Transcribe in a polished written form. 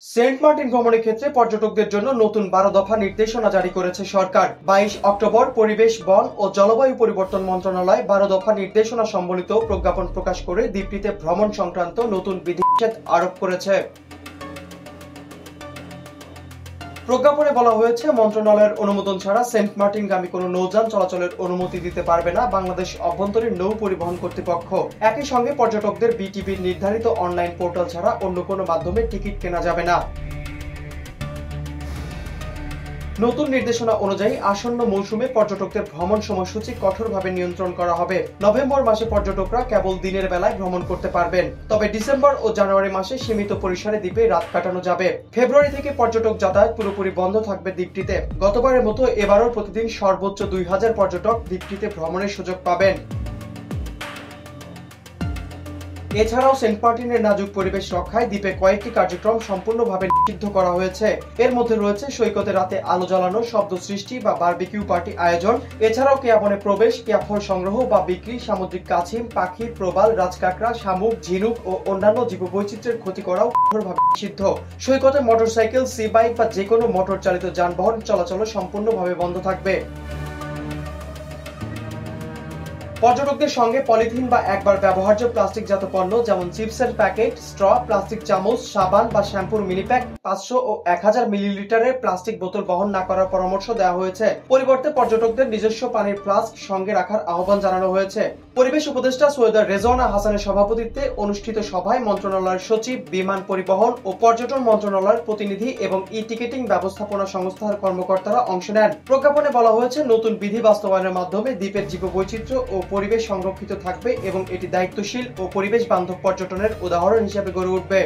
Saint Martin ভ্রমণের ক্ষেত্রে পর্যটকদের জন্য নতুন 12 দফা নির্দেশনা জারি করেছে সরকার। 22 অক্টোবর পরিবেশ, বন ও জলবায়ু পরিবর্তন মন্ত্রণালয় 12 দফা নির্দেশনা সম্বলিত প্রজ্ঞাপন প্রকাশ করে দ্বীপটিতে ভ্রমণ সংক্রান্ত নতুন বিধিনিষেধ আরোপ করেছে। প্রজ্ঞাপনে বলা হয়েছে, মন্ত্রণালয়ের অনুমোদন ছাড়া সেন্ট মার্টিনগামী কোনো নৌযান চলাচলের অনুমতি দিতে পারবে না বাংলাদেশ অভ্যন্তরীণ নৌ পরিবহন কর্তৃপক্ষ। একই সঙ্গে পর্যটকদের বিটিভির নির্ধারিত অনলাইন পোর্টাল ছাড়া অন্য কোনো মাধ্যমে টিকিট কেনা যাবে না। নতুন নির্দেশনা অনুযায়ী আসন্ন মৌসুমে পর্যটকদের ভ্রমণ সময়সূচি কঠোরভাবে নিয়ন্ত্রণ করা হবে। নভেম্বর মাসে পর্যটকরা কেবল দিনের বেলায় ভ্রমণ করতে পারবেন, তবে ডিসেম্বর ও জানুয়ারি মাসে সীমিত পরিসরে দ্বীপে রাত কাটানো যাবে। ফেব্রুয়ারি থেকে পর্যটক যাতায়াত পুরোপুরি বন্ধ থাকবে দ্বীপটিতে। গতবারের মতো এবারও প্রতিদিন সর্বোচ্চ 2000 পর্যটক দ্বীপটিতে ভ্রমণের সুযোগ পাবেন। এছাড়াও সেন্ট মার্টিনের নাজুক পরিবেশ রক্ষায় দ্বীপে কয়েকটি কার্যক্রম সম্পূর্ণভাবে নিষিদ্ধ করা হয়েছে। এর মধ্যে রয়েছে সৈকতে রাতে আলো জ্বালানো, শব্দ সৃষ্টি বা বারবিকিউ পার্টি আয়োজন। এছাড়াও কেয়াবনে প্রবেশ, কেয়াফল সংগ্রহ বা বিক্রি, সামুদ্রিক কাছিম, পাখি, প্রবাল, রাজকাঁকড়া, শামুক, ঝিনুক ও অন্যান্য জীববৈচিত্র্যের ক্ষতি করাও কঠোরভাবে নিষিদ্ধ। সৈকতে মোটরসাইকেল, সি বাইক বা যে কোনো মোটর চালিত যানবাহন চলাচল সম্পূর্ণভাবে বন্ধ থাকবে। পর্যটকদের সঙ্গে পলিথিন বা একবার ব্যবহার্য প্লাস্টিকজাত পণ্য যেমন চিপসের প্যাকেট, স্ট্র, প্লাস্টিক চামচ, সাবান বা শ্যাম্পুর মিনিপ্যাক, 500 ও 1000 মিলিলিটারের প্লাস্টিক বোতল বহন না করার পরামর্শ দেওয়া হয়েছে। পরিবর্তে পর্যটকদের নিজস্ব পানির ফ্লাস্ক সঙ্গে রাখার আহ্বান জানানো হয়েছে। পরিবেশ উপদেষ্টা সৈয়দা রেজওয়ানা হাসানের সভাপতিত্বে অনুষ্ঠিত সভায় মন্ত্রণালয়ের সচিব, বিমান পরিবহন ও পর্যটন মন্ত্রণালয়ের প্রতিনিধি এবং ই টিকেটিং ব্যবস্থাপনা সংস্থার কর্মকর্তারা অংশ নেন। প্রজ্ঞাপনে বলা হয়েছে, নতুন বিধি বাস্তবায়নের মাধ্যমে দ্বীপের জীববৈচিত্র্য ও পরিবেশ সংরক্ষিত থাকবে এবং এটি দায়িত্বশীল ও পরিবেশ বান্ধব পর্যটনের উদাহরণ হিসেবে গড়ে উঠবে।